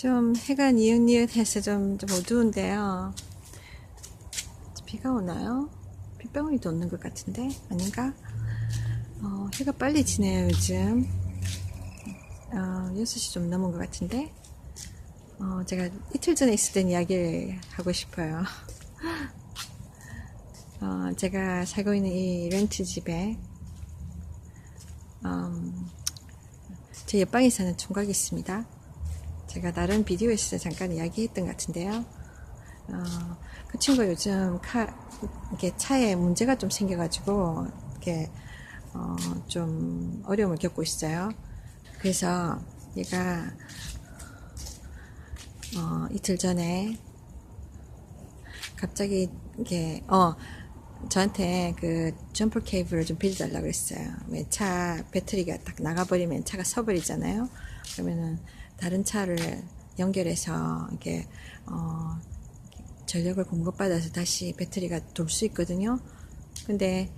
좀 해가 니은니은해서 좀 어두운데요. 비가 오나요? 빗방울이 오는 것 같은데 아닌가? 해가 빨리 지네요 요즘. 6시 좀 넘은 것 같은데. 제가 이틀 전에 있을 땐 이야기를 하고 싶어요. 제가 살고 있는 이 렌트 집에 제 옆방에 사는 총각이 있습니다. 제가 다른 비디오에서 잠깐 이야기했던 것 같은데요. 그 친구가 요즘 이렇게 차에 문제가 좀 생겨가지고 이렇게 좀 어려움을 겪고 있어요. 그래서 얘가 이틀 전에 갑자기 이렇게 저한테 그 점퍼 케이블을 좀 빌려달라고 했어요. 왜 차 배터리가 딱 나가버리면 차가 서버리잖아요. 그러면은 다른 차를 연결해서 이렇게 전력을 공급받아서 다시 배터리가 돌 수 있거든요. 근데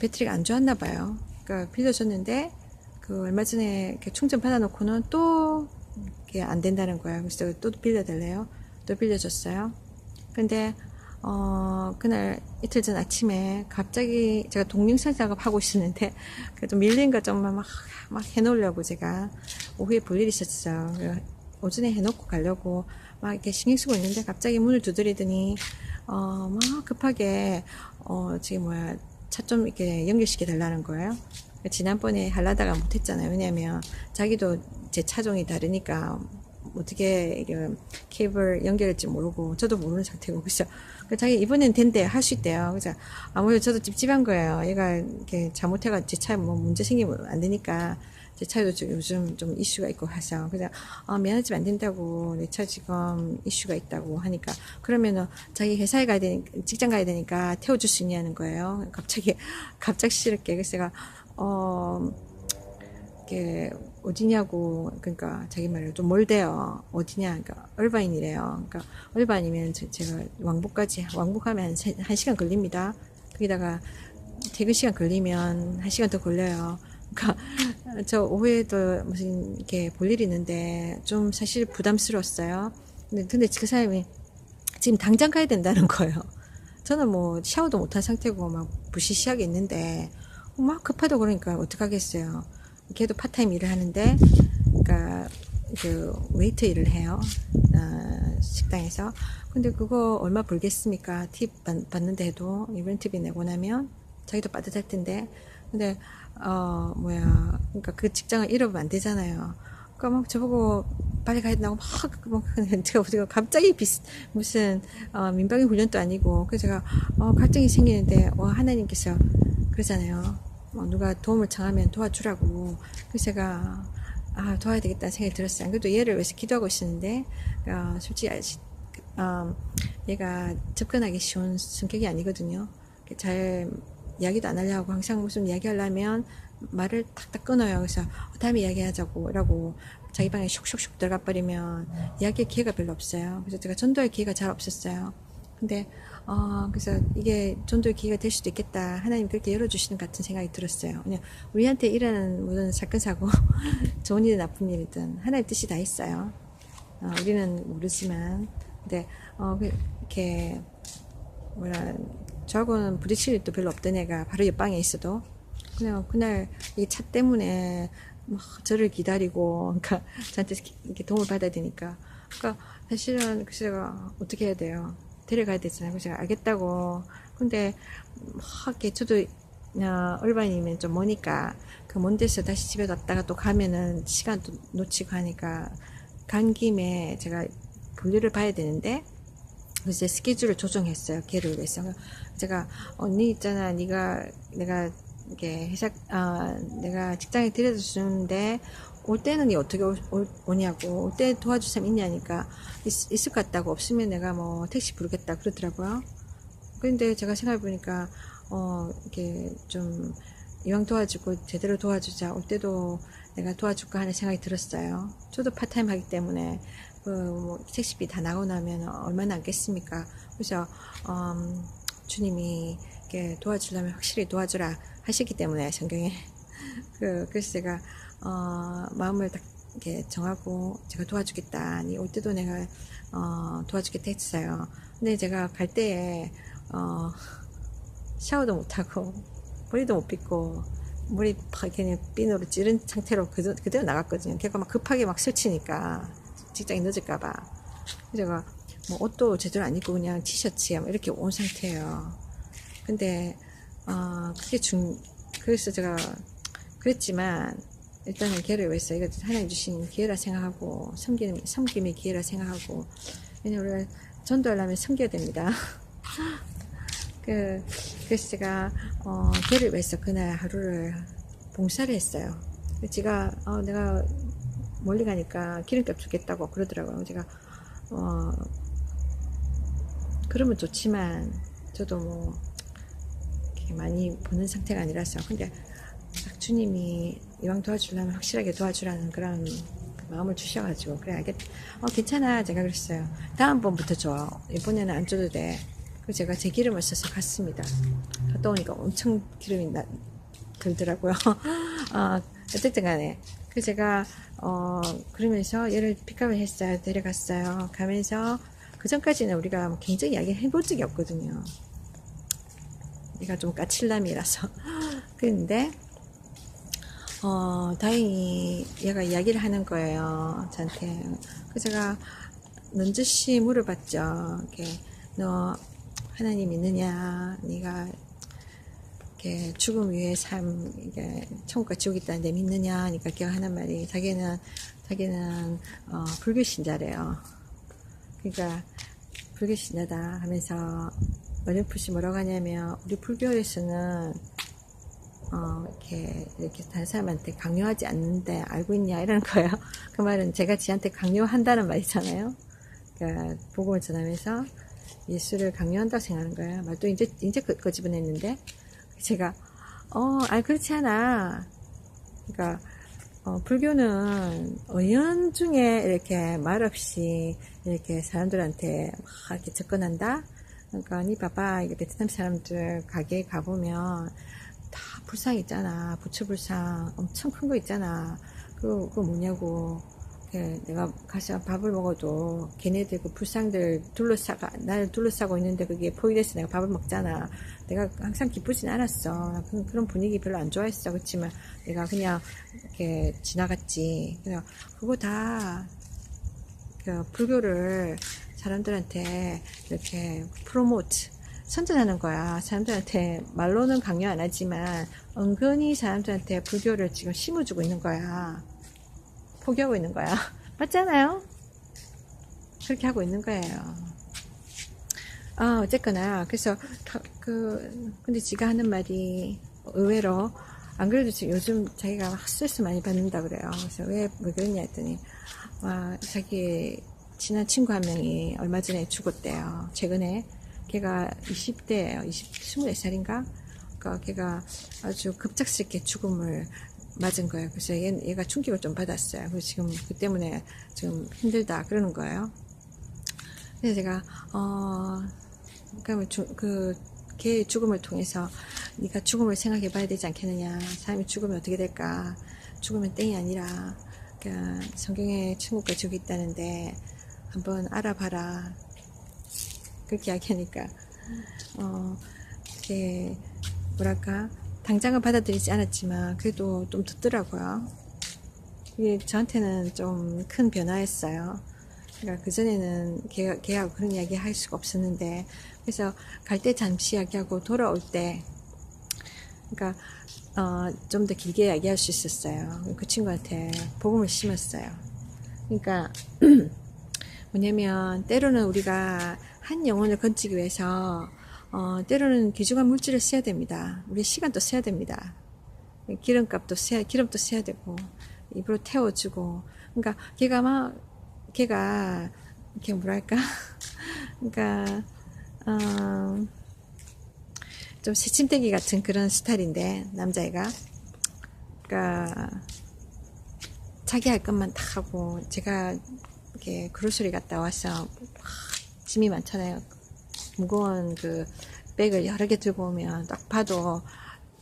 배터리가 안 좋았나 봐요. 그러니까 빌려줬는데 그 얼마 전에 이렇게 충전 받아놓고는 또 이게 안 된다는 거예요. 그래서 또 빌려달래요. 또 빌려줬어요. 근데 그날 이틀 전 아침에 갑자기 제가 동영상 작업하고 있었는데 좀 밀린 거 좀 막 해놓으려고 제가 오후에 볼 일이 있었어요. 오전에 해놓고 가려고 막 이렇게 신경 쓰고 있는데 갑자기 문을 두드리더니 막 급하게 지금 차 좀 이렇게 연결시켜 달라는 거예요. 지난번에 하려다가 못했잖아요. 왜냐면 자기도 제 차종이 다르니까 어떻게 이게 케이블 연결할지 모르고 저도 모르는 상태고 그래서 자기 이번엔 된대 할 수 있대요. 그래서 아무래도 저도 찝찝한 거예요. 얘가 이렇게 잘못해가 제 차에 뭐 문제 생기면 안 되니까 제 차도 요즘 좀 이슈가 있고 해서 그래서 미안하지만 안 된다고 내 차 지금 이슈가 있다고 하니까 그러면은 자기 회사에 가야 되니까 직장 가야 되니까 태워줄 수 있냐는 거예요. 갑작스럽게 그래서 제가 이게 어디냐고 그러니까 자기 말로 좀 멀대요. 어디냐 그러니까 얼바인이래요. 그러니까 얼바인이면 제가 왕복하면 한 시간 걸립니다. 거기다가 퇴근 시간 걸리면 한 시간 더 걸려요. 그러니까 저 오후에도 무슨 이렇게 볼 일이 있는데 좀 사실 부담스러웠어요. 근데 그 사람이 지금 당장 가야 된다는 거예요. 저는 뭐 샤워도 못한 상태고 막 부시시하게 있는데 막 급하다고 그러니까 어떡하겠어요. 걔도 파타임 일을 하는데, 그니까, 그, 웨이터 일을 해요. 식당에서. 근데 그거 얼마 벌겠습니까? 팁 받는데 해도, 이벤트비 내고 나면, 자기도 빠듯할 텐데. 근데, 그니까 그 직장을 잃어버리면 안 되잖아요. 그니까 막 저보고 빨리 가야 된다고 제가 갑자기 무슨, 민방위 훈련도 아니고, 그래서 제가, 갈등이 생기는데, 하나님께서 그러잖아요. 누가 도움을 청하면 도와주라고. 그래서 제가 도와야 되겠다는 생각이 들었어요. 안 그래도 얘를 위해서 기도하고 있었는데 솔직히 얘가 접근하기 쉬운 성격이 아니거든요. 잘 이야기도 안 하려고 항상 무슨 이야기 하려면 말을 탁탁 끊어요. 그래서 다음에 이야기하자고 라고 자기 방에 슉슉슉 들어가 버리면 이야기할 기회가 별로 없어요. 그래서 제가 전도할 기회가 잘 없었어요. 근데 그래서 이게 전도의 기회가 될 수도 있겠다. 하나님 그렇게 열어주시는 것 같은 생각이 들었어요. 그냥 우리한테 일어나는 모든 사건 사고 좋은 일이든 나쁜 일이든 하나님 뜻이 다 있어요. 우리는 모르지만 근데 이렇게 저하고는 부딪힐 일도 별로 없던 애가 바로 옆방에 있어도 그냥 그날 이 차 때문에 막 저를 기다리고 그러니까 저한테 이렇게 도움을 받아야 되니까 그러니까 사실은 그래서 제가 어떻게 해야 돼요? 데려가야 되잖아요. 그래서 제가 알겠다고. 근데 막 저도 얼반이면 좀 머니까 그 먼 데서 다시 집에 갔다가 또 가면은 시간도 놓치고 하니까 간 김에 제가 볼일을 봐야 되는데 그래서 제 스케줄을 조정했어요. 걔를 위해서. 제가 언니 있잖아. 내가 이렇게 내가 직장에 데려다 주는데 올 때는 니 어떻게 오냐고 올 때 도와줄 사람 있냐니까 있을 것 같다고 없으면 내가 뭐 택시 부르겠다 그러더라고요. 그런데 제가 생각해보니까 이렇게 좀 이왕 도와주고 제대로 도와주자 올 때도 내가 도와줄까 하는 생각이 들었어요. 저도 파타임 하기 때문에 뭐 택시비 다 나고 나면 얼마나 남겠습니까. 그래서 주님이 이렇게 도와주려면 확실히 도와주라 하시기 때문에 성경에 그래서 제가 마음을 딱 이렇게 정하고 제가 도와주겠다. 니 올 때도 내가 도와주겠다 했어요. 근데 제가 갈 때에 샤워도 못하고 머리도 못 빗고 머리 그냥 핀으로 찌른 상태로 그대로 나갔거든요. 걔가 막 급하게 막 설치니까 직장이 늦을까봐. 제가 뭐 옷도 제대로 안 입고 그냥 티셔츠에 이렇게 온 상태예요. 근데 그게 그래서 제가 그랬지만 일단은 걔를 위해서 이거 하나님 주신 기회라 생각하고 섬김의 기회라 생각하고, 왜냐면 우리가 전도하려면 섬겨야 됩니다. 그래서 제가 걔를 위해서 그날 하루를 봉사를 했어요. 제가 내가 멀리 가니까 기름값 주겠다고 그러더라고요. 제가 그러면 좋지만 저도 뭐 이렇게 많이 보는 상태가 아니라서, 근데 딱 주님이 이왕 도와주려면 확실하게 도와주라는 그런 마음을 주셔가지고, 그래 괜찮아 제가 그랬어요. 다음번부터 줘. 이번에는 안 줘도 돼. 그래서 제가 제 기름을 써서 갔습니다. 갔다 오니까 엄청 기름이 들더라고요. 어쨌든 간에 그래서 제가 그러면서 얘를 픽업을 했어요. 데려갔어요. 가면서 그 전까지는 우리가 굉장히 이야기 해볼 적이 없거든요. 얘가 좀 까칠남이라서. 그런데 다행히 얘가 이야기를 하는 거예요, 저한테. 그래서 제가 넌저씨 물어봤죠. 이렇게 너 하나님 믿느냐? 네가 이렇게 죽음 위에 삶, 이게 천국과 지옥이 있다는데 믿느냐? 그러니까 걔가 하는 말이 자기는 불교 신자래요. 그러니까 불교 신자다 하면서 어렴풋이 뭐라고 하냐면, 우리 불교에서는 이렇게 다른 사람한테 강요하지 않는데 알고 있냐 이러는 거예요. 그 말은 제가 지한테 강요한다는 말이잖아요. 그러니까 복음을 전하면서 예수를 강요한다고 생각하는 거예요. 말도 이제 그거 집어냈는데, 제가 그렇지 않아. 그러니까 불교는 은연중에 이렇게 말없이 이렇게 사람들한테 막 이렇게 접근한다. 그러니까 니 봐봐, 이게 베트남 사람들 가게에 가보면 다 불상 있잖아. 부처 불상 엄청 큰 거 있잖아. 그거 뭐냐고. 내가 가서 밥을 먹어도 걔네들 그 불상들 나를 둘러싸고 있는데 그게 포위돼서 내가 밥을 먹잖아. 내가 항상 기쁘진 않았어. 그런 분위기 별로 안 좋아했어. 그렇지만 내가 그냥 이렇게 지나갔지. 그냥 그거 다 불교를 사람들한테 이렇게 프로모트 선전하는 거야. 사람들한테 말로는 강요 안 하지만 은근히 사람들한테 불교를 지금 심어주고 있는 거야. 포기하고 있는 거야. 맞잖아요? 그렇게 하고 있는 거예요. 어쨌거나 그래서 근데 지가 하는 말이 의외로, 안 그래도 지금 요즘 자기가 스트레스 많이 받는다 그래요. 그래서 왜 그러냐 했더니 자기 친한 친구 한 명이 얼마 전에 죽었대요. 최근에. 걔가 20대예요. 24살인가? 그러니까 걔가 아주 급작스럽게 죽음을 맞은 거예요. 그래서 얘가 충격을 좀 받았어요. 그래서 지금 그 때문에 좀 힘들다 그러는 거예요. 그래서 제가 그러면 걔의 죽음을 통해서 네가 죽음을 생각해 봐야 되지 않겠느냐. 사람이 죽으면 어떻게 될까. 죽으면 땡이 아니라 그러니까 성경에 천국과 지옥이 있다는데 한번 알아봐라. 그렇게 이야기하니까 이게 뭐랄까, 당장은 받아들이지 않았지만 그래도 좀 듣더라고요. 이게 저한테는 좀 큰 변화였어요. 그러니까 그전에는 걔하고 그런 이야기 할 수가 없었는데, 그래서 갈 때 잠시 이야기하고 돌아올 때 그러니까 좀 더 길게 이야기할 수 있었어요. 그 친구한테 복음을 심었어요. 그러니까 뭐냐면 때로는 우리가 한 영혼을 건지기 위해서 때로는 귀중한 물질을 써야 됩니다. 우리 시간도 써야 됩니다. 기름도 써야 되고, 입으로 태워주고. 그러니까 걔가 이렇게 뭐랄까, 그러니까 좀 새침대기 같은 그런 스타일인데, 남자애가. 그러니까 자기 할 것만 다 하고, 제가 이렇게 그로서리 갔다 와서 짐이 많잖아요. 무거운 그 백을 여러 개 들고 오면 딱 봐도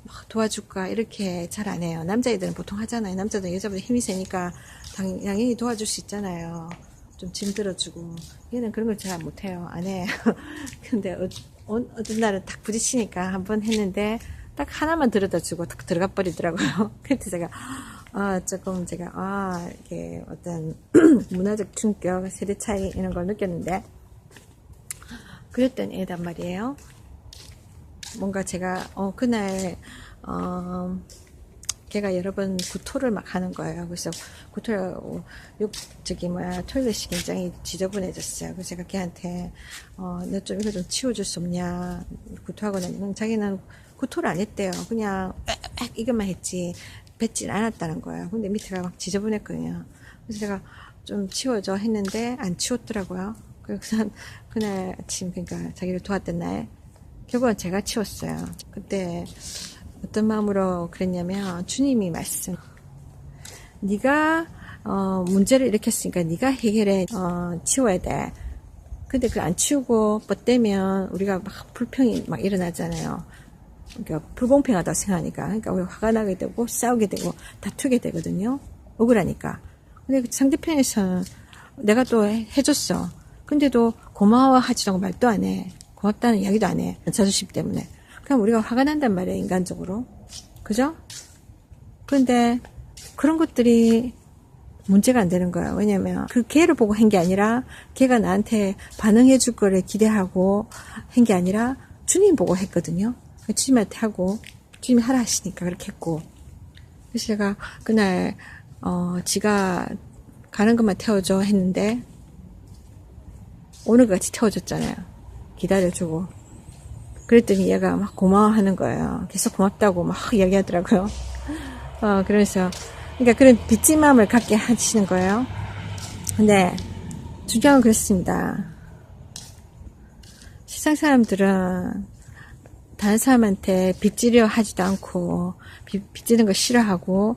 막 도와줄까 이렇게 잘 안 해요. 남자애들은 보통 하잖아요. 남자들은 여자보다 힘이 세니까 당연히 도와줄 수 있잖아요. 좀 짐 들어주고. 얘는 그런 걸 잘 못해요. 안 해. 근데 어떤 날은 딱 부딪히니까 한번 했는데 딱 하나만 들여다주고 딱 들어가 버리더라고요. 그래서 제가 조금 제가 이게 어떤 문화적 충격, 세대 차이 이런 걸 느꼈는데 그랬던 애단 말이에요. 뭔가 제가 그날 걔가 여러 번 구토를 막 하는 거예요. 그래서 구토를 토일렛이 굉장히 지저분해졌어요. 그래서 제가 걔한테 너 좀 이거 좀 치워줄 수 없냐 구토하고 나니까 자기는 구토를 안 했대요. 그냥 이것만 했지 뱉진 않았다는 거예요. 근데 밑에가 막 지저분했거든요. 그래서 제가 좀 치워줘 했는데 안 치웠더라고요. 그래서 그날 아침 그러니까 자기를 도왔던 날 결국은 제가 치웠어요. 그때 어떤 마음으로 그랬냐면 주님이 말씀 네가 문제를 일으켰으니까 네가 해결해 치워야 돼. 근데 그걸 안 치우고 뻗대면 우리가 막 불평이 막 일어나잖아요. 그러니까 불공평하다고 생각하니까 그러니까 우리가 화가 나게 되고 싸우게 되고 다투게 되거든요. 억울하니까. 근데 상대편에서는 내가 또 해줬어. 근데도 고마워하지도 않고 말도 안 해. 고맙다는 이야기도 안 해. 자존심 때문에. 그럼 우리가 화가 난단 말이에요, 인간적으로. 그죠? 그런데 그런 것들이 문제가 안 되는 거야. 왜냐면 그 걔를 보고 한 게 아니라 걔가 나한테 반응해 줄 거를 기대하고 한 게 아니라 주님 보고 했거든요. 주님한테 하고 주님이 하라 하시니까 그렇게 했고. 그래서 제가 그날 지가 가는 것만 태워줘 했는데 오늘 같이 태워줬잖아요. 기다려주고. 그랬더니 얘가 막 고마워하는 거예요. 계속 고맙다고 막 이야기하더라고요. 그래서 그러니까 그런 빚진 마음을 갖게 하시는 거예요. 근데 중요한 건 그렇습니다. 세상 사람들은 다른 사람한테 빚지려 하지도 않고 빚지는 거 싫어하고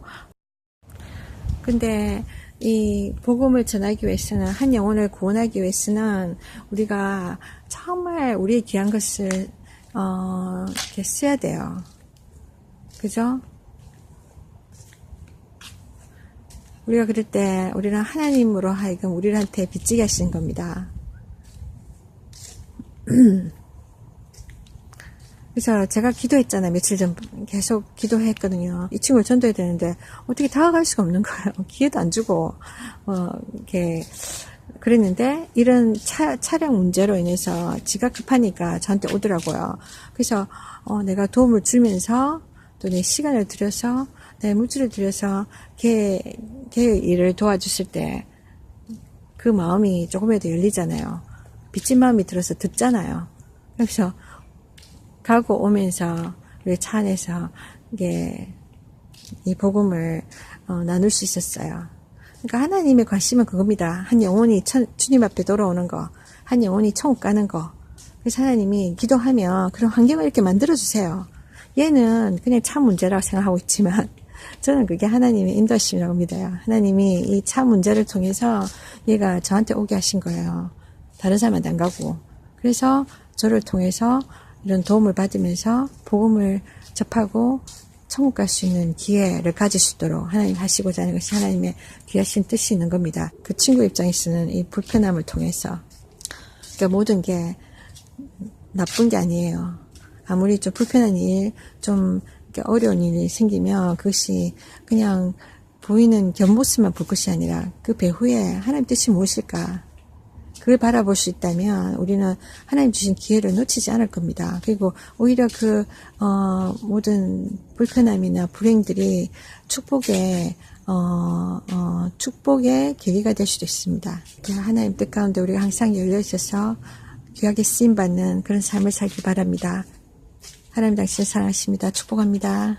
근데 이 복음을 전하기 위해서는 한 영혼을 구원하기 위해서는 우리가 정말 우리의 귀한 것을 이렇게 써야 돼요. 그죠? 우리가 그럴 때 우리는 하나님으로 하여금 우리한테 빚지게 하시는 겁니다. 그래서 제가 기도했잖아요. 며칠 전 계속 기도했거든요. 이 친구를 전도해야 되는데 어떻게 다가갈 수가 없는 거예요. 기회도 안 주고 이렇게 그랬는데 이런 차량 문제로 인해서 지가 급하니까 저한테 오더라고요. 그래서 내가 도움을 주면서 또 내 시간을 들여서 내 물질을 들여서 걔의 일을 도와줬을 때 그 마음이 조금이라도 열리잖아요. 빚진 마음이 들어서 듣잖아요. 그래서 가고 오면서 우리 차 안에서 이게 이 복음을 나눌 수 있었어요. 그러니까 하나님의 관심은 그겁니다. 한 영혼이 주님 앞에 돌아오는 거, 한 영혼이 천국 가는 거. 그래서 하나님이 기도하면 그런 환경을 이렇게 만들어 주세요. 얘는 그냥 차 문제라고 생각하고 있지만 저는 그게 하나님의 인도하심이라고 믿어요. 하나님이 이 차 문제를 통해서 얘가 저한테 오게 하신 거예요. 다른 사람한테 안 가고. 그래서 저를 통해서 이런 도움을 받으면서 복음을 접하고 천국 갈 수 있는 기회를 가질 수 있도록 하나님 하시고자 하는 것이 하나님의 귀하신 뜻이 있는 겁니다. 그 친구 입장에서는 이 불편함을 통해서 그러니까 모든 게 나쁜 게 아니에요. 아무리 좀 불편한 일, 좀 어려운 일이 생기면 그것이 그냥 보이는 겉모습만 볼 것이 아니라 그 배후에 하나님 뜻이 무엇일까? 그걸 바라볼 수 있다면 우리는 하나님 주신 기회를 놓치지 않을 겁니다. 그리고 오히려 그 모든 불편함이나 불행들이 축복의 계기가 될 수도 있습니다. 하나님 뜻 가운데 우리가 항상 열려 있어서 귀하게 쓰임 받는 그런 삶을 살기 바랍니다. 하나님 당신을 사랑하십니다. 축복합니다.